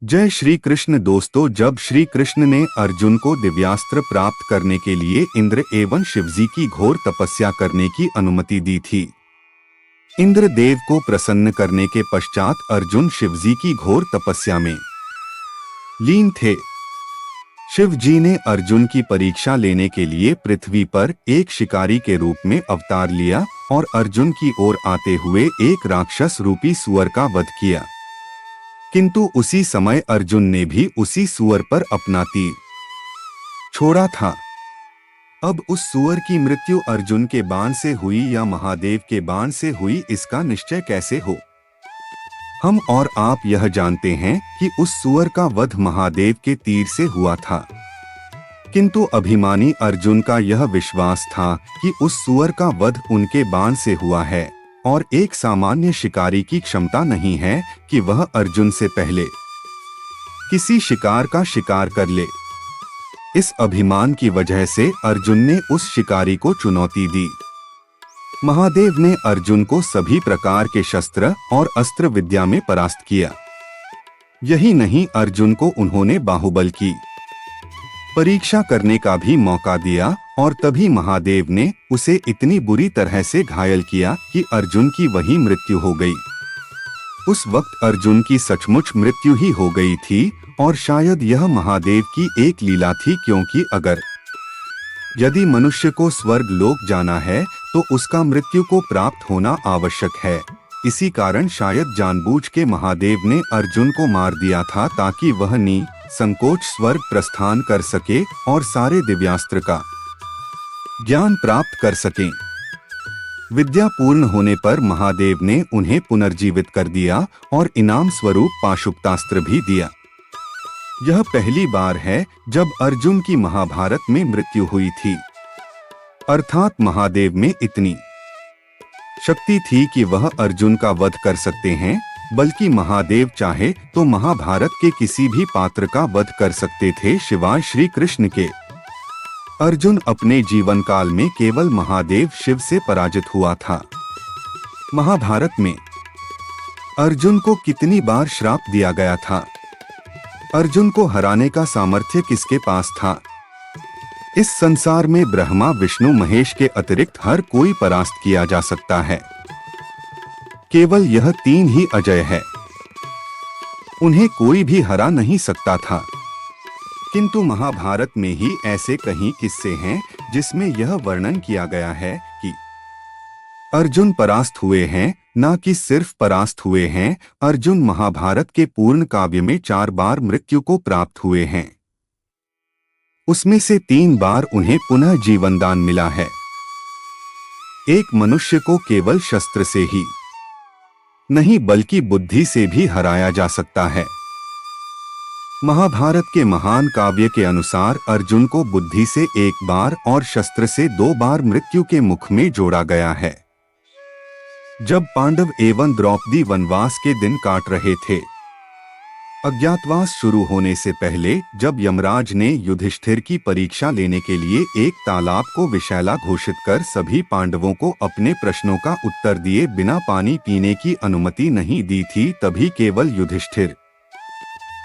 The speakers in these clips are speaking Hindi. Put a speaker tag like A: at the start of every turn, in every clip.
A: जय श्री कृष्ण। दोस्तों, जब श्री कृष्ण ने अर्जुन को दिव्यास्त्र प्राप्त करने के लिए इंद्र एवं शिवजी की घोर तपस्या करने की अनुमति दी थी, इंद्र देव को प्रसन्न करने के पश्चात अर्जुन शिवजी की घोर तपस्या में लीन थे। शिव जी ने अर्जुन की परीक्षा लेने के लिए पृथ्वी पर एक शिकारी के रूप में अवतार लिया और अर्जुन की ओर आते हुए एक राक्षस रूपी सुअर का वध किया। किंतु उसी समय अर्जुन ने भी उसी सुअर पर अपना तीर छोड़ा था। अब उस सुअर की मृत्यु अर्जुन के बाण से हुई या महादेव के बाण से हुई, इसका निश्चय कैसे हो? हम और आप यह जानते हैं कि उस सुअर का वध महादेव के तीर से हुआ था, किंतु अभिमानी अर्जुन का यह विश्वास था कि उस सुअर का वध उनके बाण से हुआ है और एक सामान्य शिकारी की क्षमता नहीं है कि वह अर्जुन से पहले किसी शिकार का शिकार कर ले। इस अभिमान की वजह से अर्जुन ने उस शिकारी को चुनौती दी। महादेव ने अर्जुन को सभी प्रकार के शस्त्र और अस्त्र विद्या में परास्त किया। यही नहीं, अर्जुन को उन्होंने बाहुबल की परीक्षा करने का भी मौका दिया और तभी महादेव ने उसे इतनी बुरी तरह से घायल किया कि अर्जुन की वही मृत्यु हो गई। उस वक्त अर्जुन की सचमुच मृत्यु ही हो गई थी और शायद यह महादेव की एक लीला थी, क्योंकि यदि मनुष्य को स्वर्ग लोक जाना है तो उसका मृत्यु को प्राप्त होना आवश्यक है। इसी कारण शायद जानबूझ के महादेव ने अर्जुन को मार दिया था ताकि वह संकोच स्वर्ग प्रस्थान कर सके और सारे दिव्यास्त्र का ज्ञान प्राप्त कर सकें। विद्या पूर्ण होने पर महादेव ने उन्हें पुनर्जीवित कर दिया और इनाम स्वरूप पाशुपतास्त्र भी दिया। यह पहली बार है जब अर्जुन की महाभारत में मृत्यु हुई थी, अर्थात महादेव में इतनी शक्ति थी कि वह अर्जुन का वध कर सकते हैं, बल्कि महादेव चाहे तो महाभारत के किसी भी पात्र का वध कर सकते थे शिवाय श्री कृष्ण के। अर्जुन अपने जीवन काल में केवल महादेव शिव से पराजित हुआ था। महाभारत में अर्जुन को कितनी बार श्राप दिया गया था? अर्जुन को हराने का सामर्थ्य किसके पास था? इस संसार में ब्रह्मा विष्णु महेश के अतिरिक्त हर कोई परास्त किया जा सकता है, केवल यह तीन ही अजय है। उन्हें कोई भी हरा नहीं सकता था। किंतु महाभारत में ही ऐसे कई किस्से हैं जिसमें यह वर्णन किया गया है कि अर्जुन परास्त हुए हैं, न कि सिर्फ परास्त हुए हैं। अर्जुन महाभारत के पूर्ण काव्य में 4 बार मृत्यु को प्राप्त हुए हैं। उसमें से 3 बार उन्हें पुनः जीवनदान मिला है। एक मनुष्य को केवल शस्त्र से ही नहीं बल्कि बुद्धि से भी हराया जा सकता है। महाभारत के महान काव्य के अनुसार अर्जुन को बुद्धि से 1 बार और शस्त्र से 2 बार मृत्यु के मुख में जोड़ा गया है। जब पांडव एवं द्रौपदी वनवास के दिन काट रहे थे, अज्ञातवास शुरू होने से पहले जब यमराज ने युधिष्ठिर की परीक्षा लेने के लिए एक तालाब को विषैला घोषित कर सभी पांडवों को अपने प्रश्नों का उत्तर दिए बिना पानी पीने की अनुमति नहीं दी थी, तभी केवल युधिष्ठिर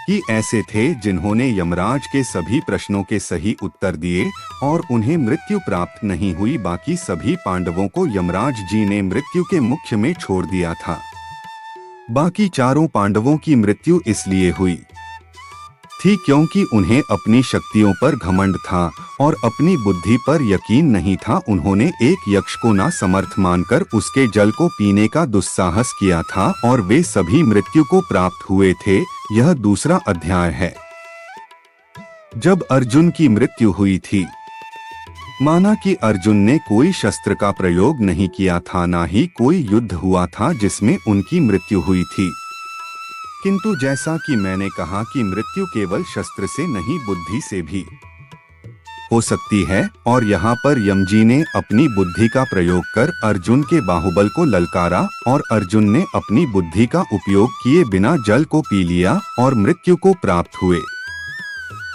A: ही ऐसे थे जिन्होंने यमराज के सभी प्रश्नों के सही उत्तर दिए और उन्हें मृत्यु प्राप्त नहीं हुई। बाकी सभी पांडवों को यमराज जी ने मृत्यु के मुख्य में छोड़ दिया था। बाकी चारों पांडवों की मृत्यु इसलिए हुई थी क्योंकि उन्हें अपनी शक्तियों पर घमंड था और अपनी बुद्धि पर यकीन नहीं था। उन्होंने एक यक्ष को ना समर्थ मानकर उसके जल को पीने का दुस्साहस किया था और वे सभी मृत्यु को प्राप्त हुए थे। यह दूसरा अध्याय है। जब अर्जुन की मृत्यु हुई थी, माना कि अर्जुन ने कोई शस्त्र का प्रयोग नहीं किया था, ना ही कोई युद्ध हुआ था जिसमें उनकी मृत्यु हुई थी। किंतु जैसा कि मैंने कहा कि मृत्यु केवल शस्त्र से नहीं बुद्धि से भी हो सकती है, और यहाँ पर यमजी ने अपनी बुद्धि का प्रयोग कर अर्जुन के बाहुबल को ललकारा और अर्जुन ने अपनी बुद्धि का उपयोग किए बिना जल को पी लिया और मृत्यु को प्राप्त हुए।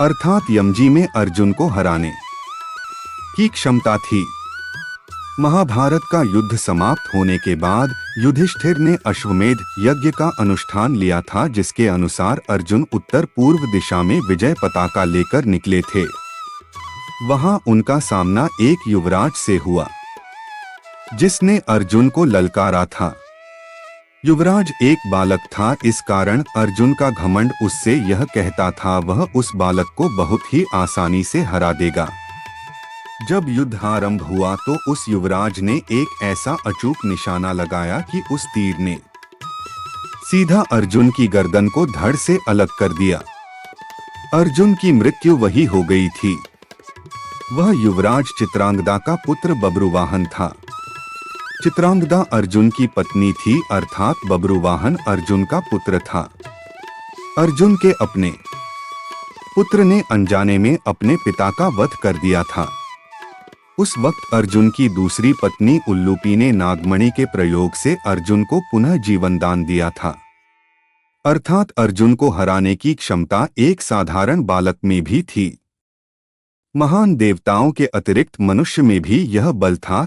A: अर्थात यमजी में अर्जुन को हराने की क्षमता थी। महाभारत का युद्ध समाप्त होने के बाद युधिष्ठिर ने अश्वमेध यज्ञ का अनुष्ठान लिया था, जिसके अनुसार अर्जुन उत्तर पूर्व दिशा में विजय पताका लेकर निकले थे। वहां उनका सामना एक युवराज से हुआ, जिसने अर्जुन को ललकारा था। युवराज एक बालक था, इस कारण अर्जुन का घमंड उससे यह कहता था वह उस बालक को बहुत ही आसानी से हरा देगा। जब युद्ध आरंभ हुआ तो उस युवराज ने एक ऐसा अचूक निशाना लगाया कि उस तीर ने सीधा अर्जुन की गर्दन को धड़ से अलग कर दिया। अर्जुन की मृत्यु वही हो गई थी। वह युवराज चित्रांगदा का पुत्र बब्रुवाहन था। चित्रांगदा अर्जुन की पत्नी थी, अर्थात बब्रुवाहन अर्जुन का पुत्र था। अर्जुन के अपने पुत्र ने अनजाने में अपने पिता का वध कर दिया था। उस वक्त अर्जुन की दूसरी पत्नी उल्लूपी ने नागमणि के प्रयोग से अर्जुन को पुनः जीवन दान दिया था। अर्थात अर्जुन को हराने की क्षमता एक साधारण बालक में भी थी। महान देवताओं के अतिरिक्त मनुष्य में भी यह बल था